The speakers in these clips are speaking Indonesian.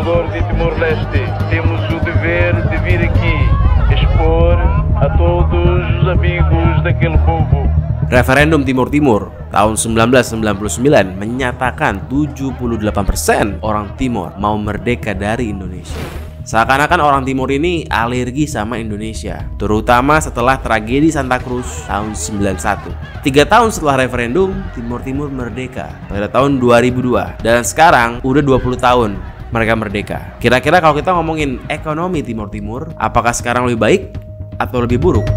favor de Timor-Leste. Temos o dever de vir aqui expor a todos os amigos daquele povo. Referendum Timur Timur tahun 1999 menyatakan 78% orang Timor mau merdeka dari Indonesia. Seakan-akan orang Timur ini alergi sama Indonesia, terutama setelah tragedi Santa Cruz tahun 91. 3 tahun setelah referendum, Timur Timur merdeka pada tahun 2002. Dan sekarang udah 20 tahun mereka merdeka. Kira-kira kalau kita ngomongin ekonomi Timur Timur, apakah sekarang lebih baik atau lebih buruk?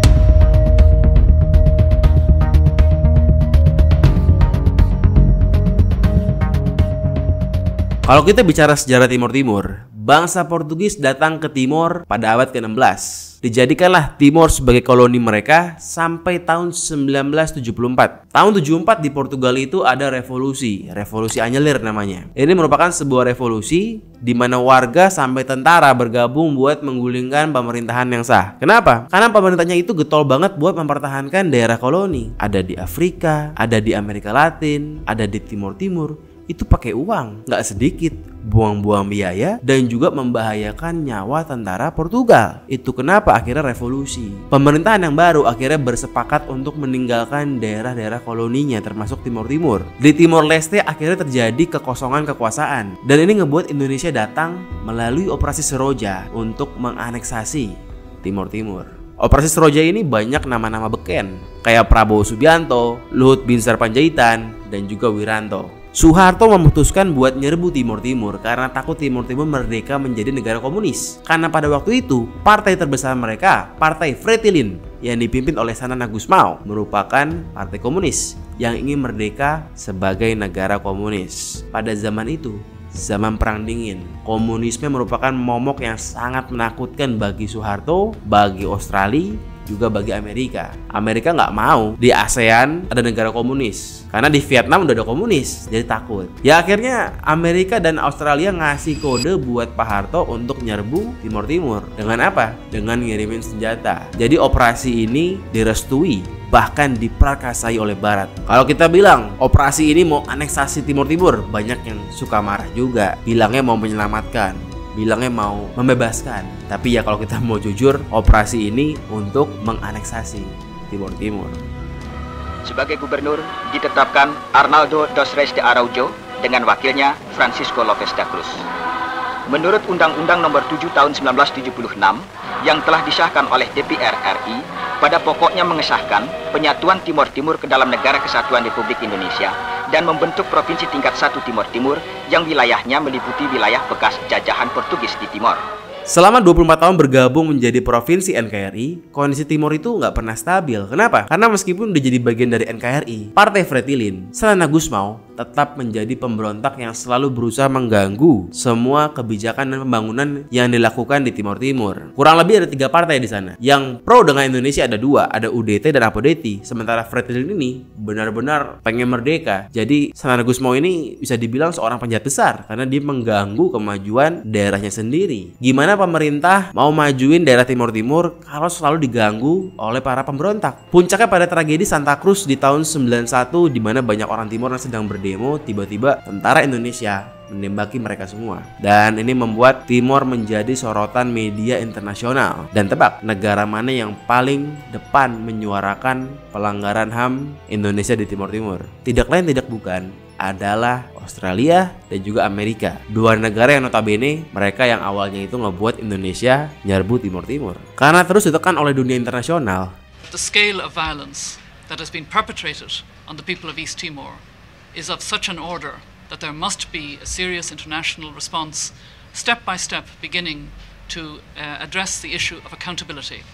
Kalau kita bicara sejarah Timur Timur, bangsa Portugis datang ke Timor pada abad ke-16. Dijadikanlah Timor sebagai koloni mereka sampai tahun 1974. Tahun 74 di Portugal itu ada revolusi Anyelir namanya. Ini merupakan sebuah revolusi di mana warga sampai tentara bergabung buat menggulingkan pemerintahan yang sah. Kenapa? Karena pemerintahnya itu getol banget buat mempertahankan daerah koloni. Ada di Afrika, ada di Amerika Latin, ada di Timur Timur. Itu pakai uang, nggak sedikit, buang-buang biaya dan juga membahayakan nyawa tentara Portugal. Itu kenapa akhirnya revolusi. Pemerintahan yang baru akhirnya bersepakat untuk meninggalkan daerah-daerah koloninya termasuk Timur Timur. Di Timor Leste akhirnya terjadi kekosongan kekuasaan dan ini ngebuat Indonesia datang melalui Operasi Seroja untuk menganeksasi Timur Timur. Operasi Seroja ini banyak nama-nama beken kayak Prabowo Subianto, Luhut Binsar Panjaitan dan juga Wiranto. Soeharto memutuskan buat nyerbu Timur Timur karena takut Timur Timur merdeka menjadi negara komunis. Karena pada waktu itu, partai terbesar mereka, Partai Fretilin, yang dipimpin oleh Sanana Gusmao, merupakan partai komunis yang ingin merdeka sebagai negara komunis. Pada zaman itu, zaman Perang Dingin, komunisme merupakan momok yang sangat menakutkan bagi Soeharto, bagi Australia, juga bagi Amerika. Amerika nggak mau di ASEAN ada negara komunis karena di Vietnam udah ada komunis, jadi takut. Ya akhirnya Amerika dan Australia ngasih kode buat Pak Harto untuk nyerbu Timur Timur. Dengan apa? Dengan ngirimin senjata. Jadi operasi ini direstui, bahkan diprakarsai oleh Barat. Kalau kita bilang operasi ini mau aneksasi Timur Timur, banyak yang suka marah juga, bilangnya mau menyelamatkan, bilangnya mau membebaskan. Tapi ya kalau kita mau jujur, operasi ini untuk menganeksasi Timur Timur. Sebagai gubernur ditetapkan Arnaldo dos Reis de Araujo dengan wakilnya Francisco Lopes da Cruz. Menurut Undang-Undang Nomor 7 Tahun 1976 yang telah disahkan oleh DPR RI, pada pokoknya mengesahkan penyatuan Timur Timur ke dalam Negara Kesatuan Republik Indonesia dan membentuk Provinsi tingkat 1 Timur Timur yang wilayahnya meliputi wilayah bekas jajahan Portugis di Timor. Selama 24 tahun bergabung menjadi Provinsi NKRI, kondisi Timor itu nggak pernah stabil. Kenapa? Karena meskipun udah jadi bagian dari NKRI, Partai Fretilin, Sanana Gusmao tetap menjadi pemberontak yang selalu berusaha mengganggu semua kebijakan dan pembangunan yang dilakukan di Timor Timur. Kurang lebih ada 3 partai di sana. Yang pro dengan Indonesia ada 2, ada UDT dan APODETI. Sementara Fretilin ini benar-benar pengen merdeka. Jadi Sanana Gusmao ini bisa dibilang seorang penjahat besar karena dia mengganggu kemajuan daerahnya sendiri. Gimana pemerintah mau majuin daerah Timur Timur kalau selalu diganggu oleh para pemberontak? Puncaknya pada tragedi Santa Cruz di tahun 91 di mana banyak orang Timor yang sedang berdemo, tiba-tiba tentara Indonesia menembaki mereka semua. Dan ini membuat Timor menjadi sorotan media internasional. Dan tebak, negara mana yang paling depan menyuarakan pelanggaran HAM Indonesia di Timur Timur? Tidak lain tidak bukan adalah Australia dan juga Amerika. 2 negara yang notabene mereka yang awalnya itu ngebuat Indonesia nyerbu Timur Timur. Karena terus ditekan oleh dunia internasional. The scale of violence that has been perpetrated on the people of East Timor is of such an order that there must be a serious international response, step by step, beginning to address the issue of accountability.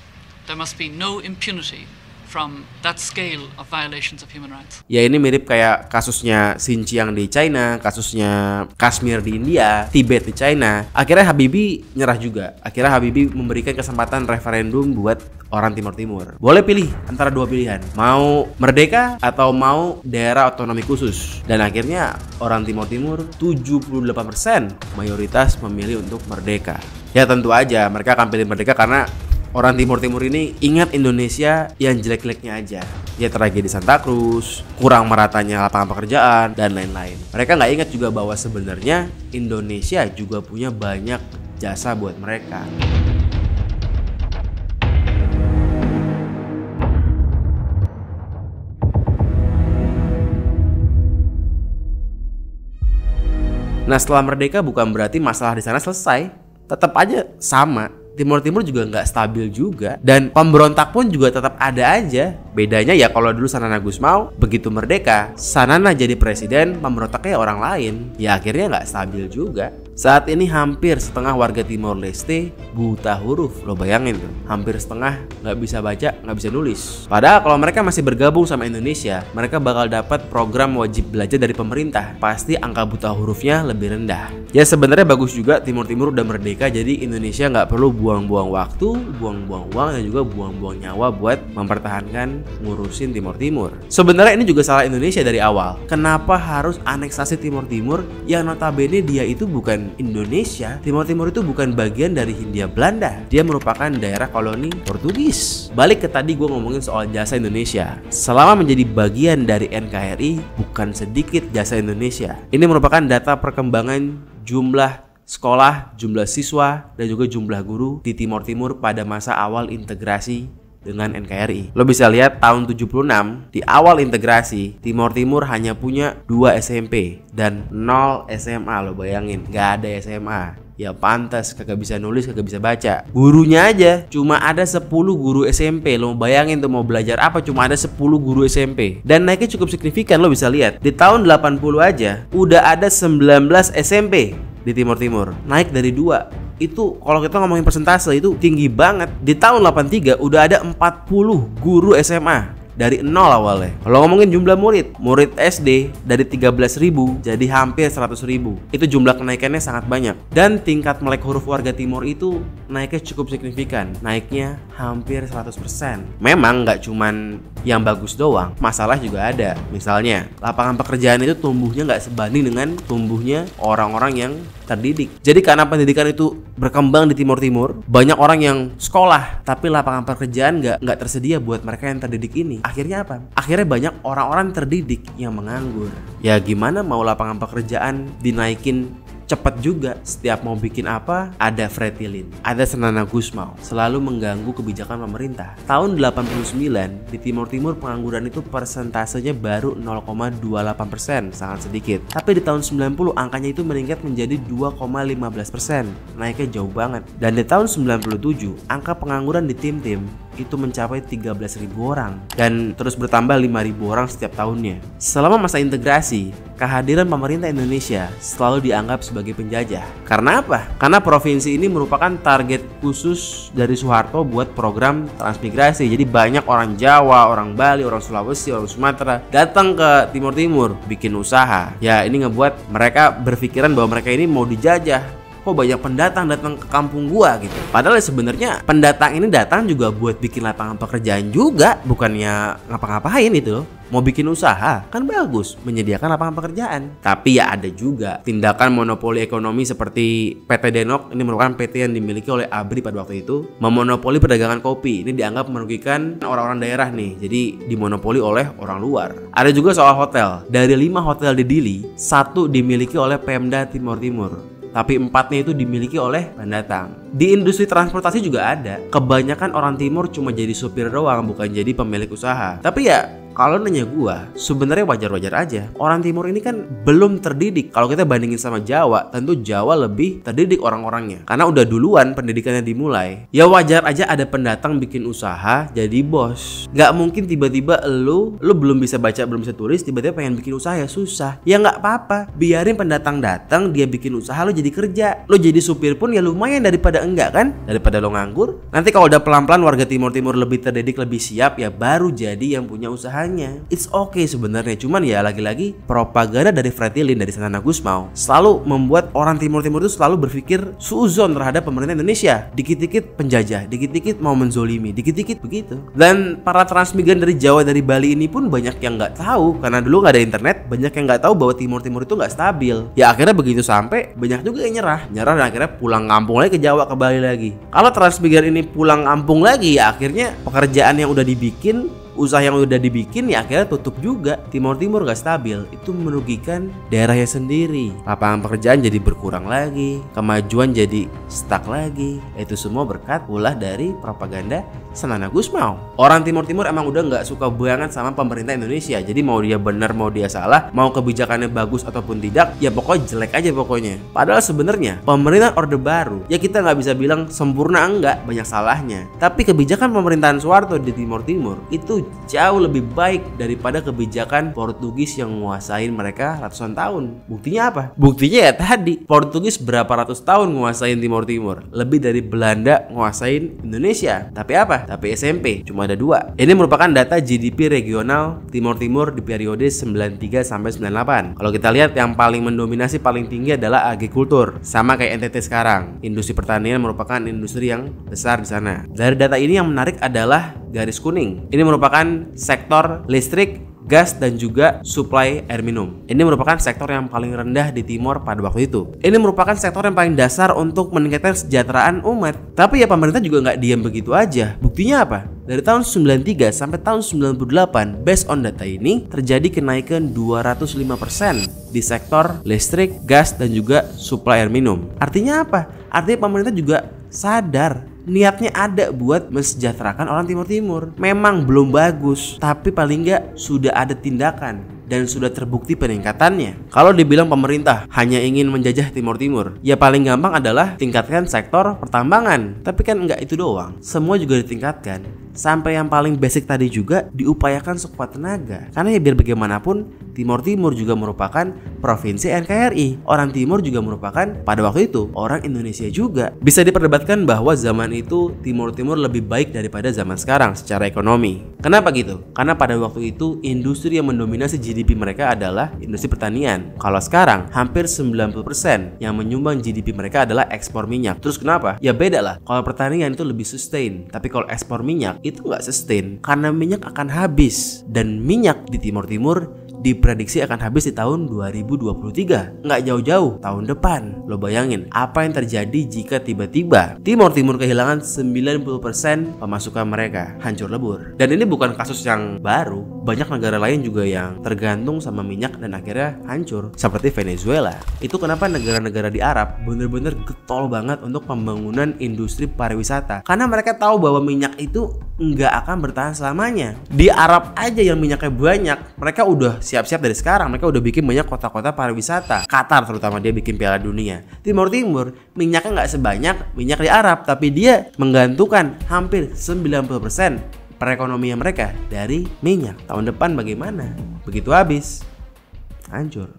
There must be no impunity from that scale of violations of human rights. Ya ini mirip kayak kasusnya Xinjiang di China, kasusnya Kashmir di India, Tibet di China. Akhirnya Habibie nyerah juga. Akhirnya Habibie memberikan kesempatan referendum buat orang Timur Timur. Boleh pilih antara 2 pilihan, mau merdeka atau mau daerah otonomi khusus. Dan akhirnya orang Timur Timur 78% mayoritas memilih untuk merdeka. Ya tentu aja mereka akan pilih merdeka karena Orang Timur-Timur ini ingat Indonesia yang jelek-jeleknya aja. Ya tragedi Santa Cruz, kurang meratanya lapangan pekerjaan, dan lain-lain. Mereka nggak ingat juga bahwa sebenarnya Indonesia juga punya banyak jasa buat mereka. Nah, setelah merdeka bukan berarti masalah di sana selesai. Tetap aja sama. Timur-Timur juga nggak stabil juga. Dan pemberontak pun juga tetap ada aja. Bedanya ya kalau dulu Sanana Gusmao begitu merdeka, Sanana jadi presiden, pemberontaknya orang lain. Ya akhirnya nggak stabil juga. Saat ini hampir setengah warga Timor Leste buta huruf. Lo bayangin tuh, hampir setengah nggak bisa baca, nggak bisa nulis. Padahal kalau mereka masih bergabung sama Indonesia, mereka bakal dapat program wajib belajar dari pemerintah. Pasti angka buta hurufnya lebih rendah. Ya sebenarnya bagus juga Timur-Timur udah merdeka, jadi Indonesia nggak perlu buang-buang waktu, buang-buang uang, dan juga buang-buang nyawa buat mempertahankan ngurusin Timur-Timur. Sebenarnya ini juga salah Indonesia dari awal. Kenapa harus aneksasi Timur-Timur yang notabene dia itu bukan Indonesia? Timur-Timur itu bukan bagian dari Hindia Belanda. Dia merupakan daerah koloni Portugis. Balik ke tadi gue ngomongin soal jasa Indonesia. Selama menjadi bagian dari NKRI, bukan sedikit jasa Indonesia. Ini merupakan data perkembangan jumlah sekolah, jumlah siswa, dan juga jumlah guru di Timor Timur pada masa awal integrasi dengan NKRI. Lo bisa lihat tahun 76 di awal integrasi, Timor Timur hanya punya 2 SMP dan 0 SMA. Lo bayangin, gak ada SMA. Ya pantas, kagak bisa nulis, kagak bisa baca. Gurunya aja cuma ada 10 guru SMP. Lo bayangin tuh mau belajar apa, cuma ada 10 guru SMP. Dan naiknya cukup signifikan, lo bisa lihat. Di tahun 80 aja udah ada 19 SMP di Timor Timur. Naik dari 2. Itu kalau kita ngomongin persentase itu tinggi banget. Di tahun 83 udah ada 40 guru SMA. Dari 0 awalnya. Kalau ngomongin jumlah murid SD dari 13.000 jadi hampir 100.000. Itu jumlah kenaikannya sangat banyak. Dan tingkat melek huruf warga Timor itu naiknya cukup signifikan. Naiknya hampir 100%. Memang nggak cuman yang bagus doang, masalah juga ada. Misalnya, lapangan pekerjaan itu tumbuhnya nggak sebanding dengan tumbuhnya orang-orang yang terdidik. Jadi karena pendidikan itu berkembang di Timor Timur, banyak orang yang sekolah tapi lapangan pekerjaan nggak tersedia buat mereka yang terdidik ini. Akhirnya apa? Akhirnya banyak orang-orang terdidik yang menganggur. Ya gimana mau lapangan pekerjaan dinaikin cepat juga. Setiap mau bikin apa, ada Fretilin, ada Sanana Gusmao, selalu mengganggu kebijakan pemerintah. Tahun 89 di Timor Timur pengangguran itu persentasenya baru 0,28%, sangat sedikit. Tapi di tahun 90 angkanya itu meningkat menjadi 2,15%, naiknya jauh banget. Dan di tahun 97 angka pengangguran di tim-tim itu mencapai 13.000 orang dan terus bertambah 5.000 orang setiap tahunnya. Selama masa integrasi, kehadiran pemerintah Indonesia selalu dianggap sebagai penjajah. Karena apa? Karena provinsi ini merupakan target khusus dari Soeharto buat program transmigrasi. Jadi banyak orang Jawa, orang Bali, orang Sulawesi, orang Sumatera datang ke Timor Timur bikin usaha. Ya ini ngebuat mereka berpikiran bahwa mereka ini mau dijajah. Kok banyak pendatang datang ke kampung gua gitu. Padahal sebenarnya pendatang ini datang juga buat bikin lapangan pekerjaan juga, bukannya ngapa-ngapain itu. Mau bikin usaha kan bagus, menyediakan lapangan pekerjaan. Tapi ya ada juga tindakan monopoli ekonomi seperti PT Denok. Ini merupakan PT yang dimiliki oleh ABRI pada waktu itu, memonopoli perdagangan kopi. Ini dianggap merugikan orang-orang daerah nih, jadi dimonopoli oleh orang luar. Ada juga soal hotel. Dari 5 hotel di Dili, 1 dimiliki oleh Pemda Timor Timur, tapi 4-nya itu dimiliki oleh pendatang. Di industri transportasi juga ada. Kebanyakan orang Timur cuma jadi supir doang, bukan jadi pemilik usaha. Tapi ya kalau nanya gua, sebenarnya wajar-wajar aja. Orang Timur ini kan belum terdidik. Kalau kita bandingin sama Jawa, tentu Jawa lebih terdidik orang-orangnya. Karena udah duluan pendidikannya dimulai. Ya wajar aja ada pendatang bikin usaha jadi bos. Gak mungkin tiba-tiba lu belum bisa baca, belum bisa tulis, tiba-tiba pengen bikin usaha ya susah. Ya gak apa-apa. Biarin pendatang datang, dia bikin usaha, lu jadi kerja. Lu jadi supir pun ya lumayan daripada enggak kan? Daripada lo nganggur. Nanti kalau udah pelan-pelan warga Timur Timur lebih terdidik, lebih siap, ya baru jadi yang punya usaha. negaranya. It's okay sebenarnya, cuman ya lagi-lagi propaganda dari Fretilin, dari Santana Gusmao selalu membuat orang Timur itu selalu berpikir suuzon terhadap pemerintah Indonesia. Dikit-dikit penjajah, dikit-dikit mau menzolimi, dikit-dikit begitu. Dan para transmigran dari Jawa, dari Bali ini pun banyak yang nggak tahu, karena dulu nggak ada internet, banyak yang nggak tahu bahwa Timur itu nggak stabil. Ya akhirnya begitu sampai banyak juga yang nyerah dan akhirnya pulang kampung lagi ke Jawa, ke Bali lagi. Kalau transmigran ini pulang kampung lagi, ya akhirnya pekerjaan yang udah dibikin, usaha yang udah dibikin ya akhirnya tutup juga. Timur gak stabil, itu merugikan daerahnya sendiri. Lapangan pekerjaan jadi berkurang lagi, kemajuan jadi stuck lagi. Itu semua berkat ulah dari propaganda Santana Gusmao. Orang Timur emang udah gak suka banget sama pemerintah Indonesia. Jadi mau dia benar mau dia salah, mau kebijakannya bagus ataupun tidak, ya pokoknya jelek aja pokoknya. Padahal sebenarnya pemerintahan Orde Baru, ya kita gak bisa bilang sempurna, enggak, banyak salahnya. Tapi kebijakan pemerintahan Soeharto di Timur itu jauh lebih baik daripada kebijakan Portugis yang menguasain mereka ratusan tahun. Buktinya apa? Buktinya ya tadi, Portugis berapa ratus tahun menguasain Timur, lebih dari Belanda menguasain Indonesia. Tapi apa? Tapi SMP cuma ada 2. Ini merupakan data GDP regional Timur di periode 93 sampai 98. Kalau kita lihat yang paling mendominasi, paling tinggi adalah agrikultur, sama kayak NTT sekarang. Industri pertanian merupakan industri yang besar di sana. Dari data ini yang menarik adalah garis kuning. Ini merupakan sektor listrik, gas, dan juga suplai air minum. Ini merupakan sektor yang paling rendah di Timor pada waktu itu. Ini merupakan sektor yang paling dasar untuk meningkatkan kesejahteraan umat. Tapi ya pemerintah juga nggak diam begitu aja. Buktinya apa? Dari tahun 93 sampai tahun 98, based on data ini, terjadi kenaikan 205% di sektor listrik, gas, dan juga suplai air minum. Artinya apa? Artinya pemerintah juga sadar, niatnya ada buat mensejahterakan orang Timur. Memang belum bagus, tapi paling nggak sudah ada tindakan dan sudah terbukti peningkatannya. Kalau dibilang pemerintah hanya ingin menjajah Timur, ya paling gampang adalah tingkatkan sektor pertambangan. Tapi kan nggak itu doang, semua juga ditingkatkan. Sampai yang paling basic tadi juga diupayakan sekuat tenaga. Karena ya biar bagaimanapun Timur juga merupakan provinsi NKRI. Orang Timur juga merupakan pada waktu itu orang Indonesia juga. Bisa diperdebatkan bahwa zaman itu Timur lebih baik daripada zaman sekarang secara ekonomi. Kenapa gitu? Karena pada waktu itu industri yang mendominasi GDP mereka adalah industri pertanian. Kalau sekarang hampir 90% yang menyumbang GDP mereka adalah ekspor minyak. Terus kenapa? Ya beda lah. Kalau pertanian itu lebih sustain, tapi kalau ekspor minyak itu nggak sustain karena minyak akan habis, dan minyak di Timur diprediksi akan habis di tahun 2023. Nggak jauh-jauh, tahun depan. Lo bayangin apa yang terjadi jika tiba-tiba Timur kehilangan 90% pemasukan mereka, hancur lebur. Dan ini bukan kasus yang baru. Banyak negara lain juga yang tergantung sama minyak dan akhirnya hancur, seperti Venezuela. Itu kenapa negara-negara di Arab bener-bener getol banget untuk pembangunan industri pariwisata, karena mereka tahu bahwa minyak itu nggak akan bertahan selamanya. Di Arab aja yang minyaknya banyak, mereka udah siap-siap dari sekarang. Mereka udah bikin banyak kota-kota pariwisata. Qatar terutama, dia bikin Piala Dunia. Timur minyaknya nggak sebanyak minyak di Arab, tapi dia menggantungkan hampir 90% perekonomian mereka dari minyak. Tahun depan bagaimana? Begitu habis, hancur.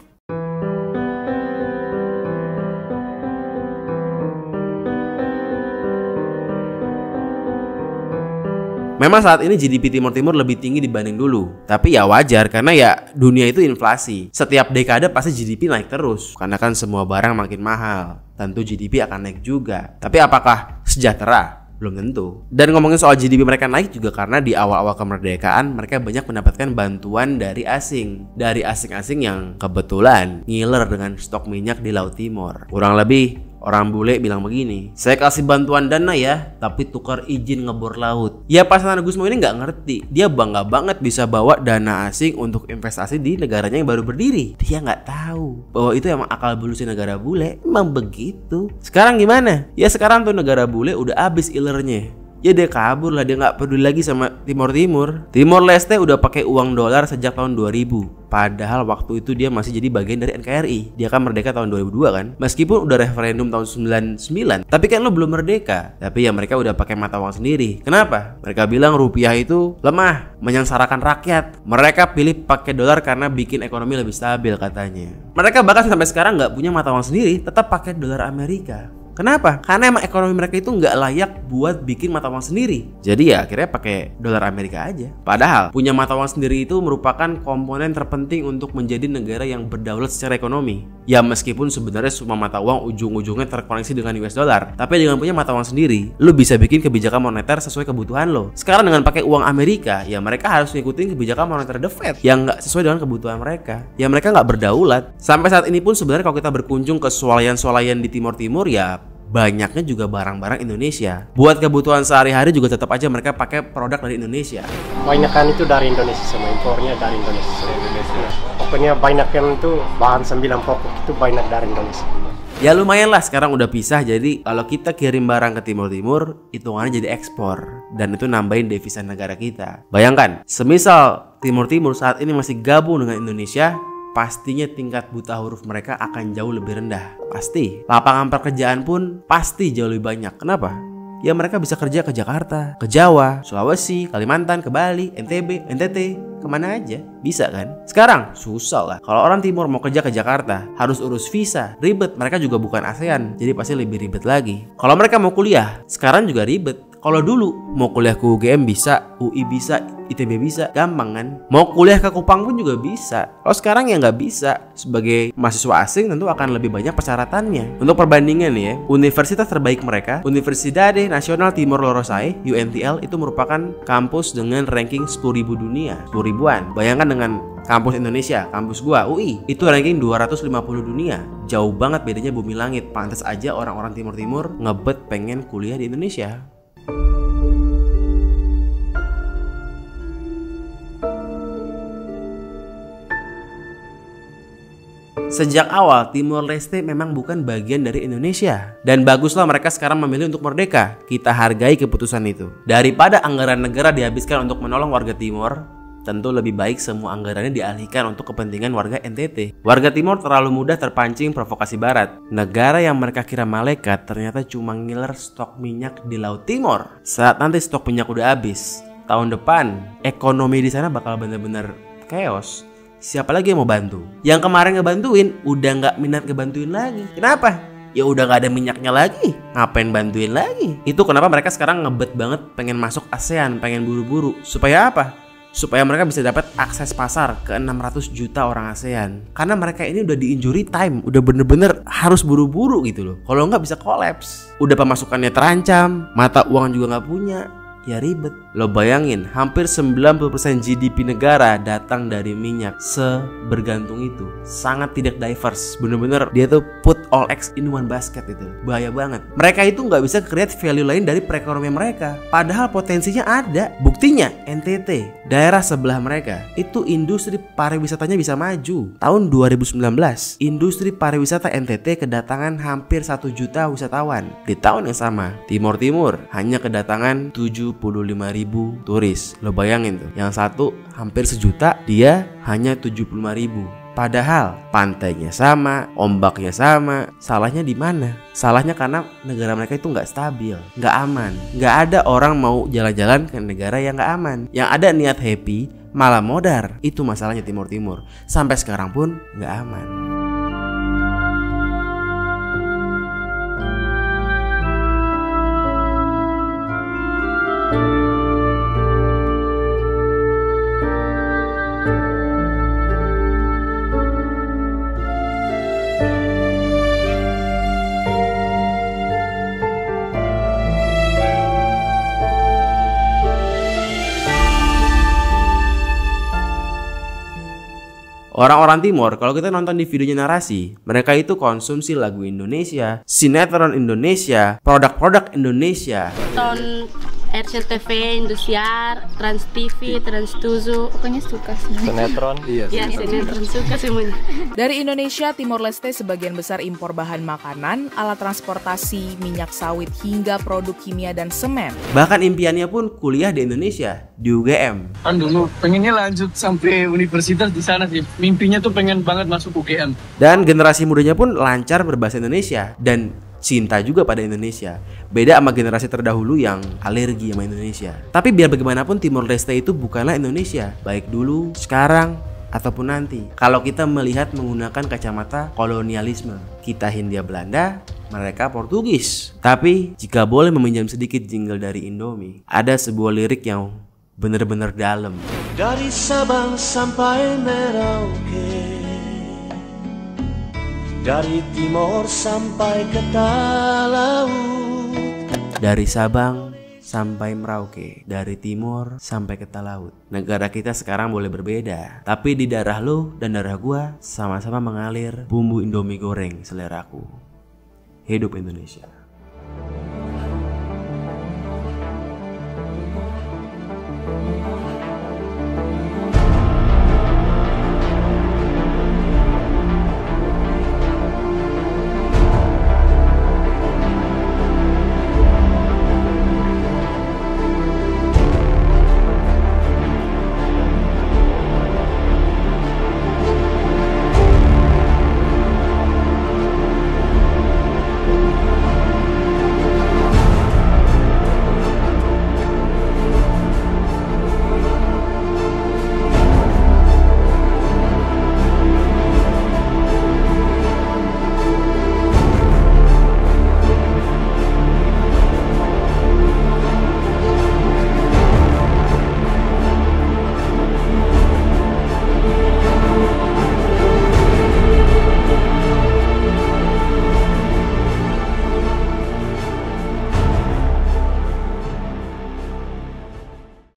Memang saat ini GDP Timur lebih tinggi dibanding dulu. Tapi ya wajar, karena ya dunia itu inflasi. Setiap dekade pasti GDP naik terus, karena kan semua barang makin mahal. Tentu GDP akan naik juga. Tapi apakah sejahtera? Belum tentu. Dan ngomongin soal GDP mereka naik juga karena di awal-awal kemerdekaan mereka banyak mendapatkan bantuan dari asing. Dari asing-asing yang kebetulan ngiler dengan stok minyak di Laut Timur. Kurang lebih orang bule bilang begini, saya kasih bantuan dana ya, tapi tukar izin ngebor laut. Ya pas Santana Gusmao ini nggak ngerti. Dia bangga banget bisa bawa dana asing untuk investasi di negaranya yang baru berdiri. Dia nggak tahu bahwa itu emang akal bulusnya negara bule. Emang begitu. Sekarang gimana? Ya sekarang tuh negara bule udah habis ilernya. Ya dia kabur lah, dia nggak peduli lagi sama Timur. Timor Leste udah pakai uang dolar sejak tahun 2000. Padahal waktu itu dia masih jadi bagian dari NKRI. Dia kan merdeka tahun 2002 kan. Meskipun udah referendum tahun 99, tapi kan lo belum merdeka. Tapi ya mereka udah pakai mata uang sendiri. Kenapa? Mereka bilang rupiah itu lemah, menyengsarakan rakyat. Mereka pilih pakai dolar karena bikin ekonomi lebih stabil katanya. Mereka bahkan sampai sekarang nggak punya mata uang sendiri, tetap pakai dolar Amerika. Kenapa? Karena emang ekonomi mereka itu nggak layak buat bikin mata uang sendiri. Jadi ya akhirnya pakai dolar Amerika aja. Padahal punya mata uang sendiri itu merupakan komponen terpenting untuk menjadi negara yang berdaulat secara ekonomi. Ya meskipun sebenarnya semua mata uang ujung-ujungnya terkoneksi dengan US dollar, tapi dengan punya mata uang sendiri, lu bisa bikin kebijakan moneter sesuai kebutuhan lo. Sekarang dengan pakai uang Amerika, ya mereka harus ngikutin kebijakan moneter The Fed yang nggak sesuai dengan kebutuhan mereka. Ya mereka nggak berdaulat. Sampai saat ini pun sebenarnya kalau kita berkunjung ke swalayan-swalayan di Timur-Timur, ya banyaknya juga barang-barang Indonesia. Buat kebutuhan sehari-hari juga tetap aja mereka pakai produk dari Indonesia. Banyakan itu dari Indonesia, semua impornya dari Indonesia. Pokoknya banyakan itu bahan 9 pokok itu banyak dari Indonesia. Ya lumayan lah sekarang udah pisah, jadi kalau kita kirim barang ke Timur-Timur, hitungannya jadi ekspor. Dan itu nambahin devisa negara kita. Bayangkan, semisal Timur-Timur saat ini masih gabung dengan Indonesia, pastinya tingkat buta huruf mereka akan jauh lebih rendah. Pasti. Lapangan pekerjaan pun pasti jauh lebih banyak. Kenapa? Ya mereka bisa kerja ke Jakarta, ke Jawa, Sulawesi, Kalimantan, ke Bali, NTB, NTT, kemana aja. Bisa kan? Sekarang susah lah. Kalau orang Timur mau kerja ke Jakarta, harus urus visa, ribet. Mereka juga bukan ASEAN, jadi pasti lebih ribet lagi. Kalau mereka mau kuliah, sekarang juga ribet. Kalau dulu mau kuliah ke UGM bisa, UI bisa, ITB bisa, gampang kan? Mau kuliah ke Kupang pun juga bisa. Kalau sekarang ya nggak bisa. Sebagai mahasiswa asing tentu akan lebih banyak persyaratannya. Untuk perbandingan ya, universitas terbaik mereka, Universidade Nacional Timor Leste (UNTL) itu merupakan kampus dengan ranking 10.000 dunia, 10.000-an. Bayangkan dengan kampus Indonesia, kampus gua UI, itu ranking 250 dunia. Jauh banget bedanya bumi langit. Pantas aja orang-orang Timur-Timur ngebet pengen kuliah di Indonesia. Sejak awal Timor Leste memang bukan bagian dari Indonesia. Dan baguslah mereka sekarang memilih untuk merdeka. Kita hargai keputusan itu. Daripada anggaran negara dihabiskan untuk menolong warga Timor, tentu lebih baik semua anggarannya dialihkan untuk kepentingan warga NTT. Warga Timor terlalu mudah terpancing provokasi Barat. Negara yang mereka kira malaikat ternyata cuma ngiler stok minyak di Laut Timor. Saat nanti stok minyak udah habis, tahun depan ekonomi di sana bakal bener-bener chaos. Siapa lagi yang mau bantu? Yang kemarin ngebantuin udah nggak minat ngebantuin lagi. Kenapa? Ya udah nggak ada minyaknya lagi. Ngapain bantuin lagi? Itu kenapa mereka sekarang ngebet banget pengen masuk ASEAN, pengen buru-buru. Supaya apa? Supaya mereka bisa dapat akses pasar ke 600 juta orang ASEAN. Karena mereka ini udah di injury time, udah bener-bener harus buru-buru gitu loh. Kalau nggak bisa kolaps. Udah pemasukannya terancam, mata uang juga nggak punya. Ya ribet. Lo bayangin, hampir 90% GDP negara datang dari minyak. Sebergantung itu. Sangat tidak diverse. Bener-bener dia tuh put all eggs in one basket itu. Bahaya banget. Mereka itu nggak bisa create value lain dari perekonomian mereka. Padahal potensinya ada. Buktinya NTT, daerah sebelah mereka, itu industri pariwisatanya bisa maju. Tahun 2019, industri pariwisata NTT kedatangan hampir 1 juta wisatawan. Di tahun yang sama, Timur-Timur hanya kedatangan 75.000 turis. Lo bayangin tuh, yang satu hampir 1 juta, dia hanya 75.000. Padahal pantainya sama, ombaknya sama. Salahnya di mana? Salahnya karena negara mereka itu nggak stabil, nggak aman. Nggak ada orang mau jalan-jalan ke negara yang nggak aman. Yang ada niat happy, malah modar. Itu masalahnya Timur-Timur. Sampai sekarang pun nggak aman. Orang-orang Timor, kalau kita nonton di videonya Narasi, mereka itu konsumsi lagu Indonesia, sinetron Indonesia, produk-produk Indonesia. Nonton RCTV, Indosiar, Trans TV, Trans 7, pokoknya suka semua. Sinetron? Iya, sinetron suka semuanya. Dari Indonesia, Timor Leste sebagian besar impor bahan makanan, alat transportasi, minyak sawit, hingga produk kimia dan semen. Bahkan impiannya pun kuliah di Indonesia, di UGM. Dulu pengennya lanjut sampai universitas di sana sih. Mimpinya tuh pengen banget masuk UGM. Dan generasi mudanya pun lancar berbahasa Indonesia dan cinta juga pada Indonesia. Beda sama generasi terdahulu yang alergi sama Indonesia. Tapi biar bagaimanapun Timor Leste itu bukanlah Indonesia. Baik dulu, sekarang, ataupun nanti. Kalau kita melihat menggunakan kacamata kolonialisme, kita Hindia Belanda, mereka Portugis. Tapi jika boleh meminjam sedikit jingle dari Indomie, ada sebuah lirik yang benar-benar dalam. Dari Sabang sampai Merauke, dari timur sampai ke Talaut. Dari Sabang sampai Merauke, dari timur sampai ke Talaut. Negara kita sekarang boleh berbeda, tapi di darah lo dan darah gua sama-sama mengalir bumbu Indomie goreng seleraku. Hidup Indonesia.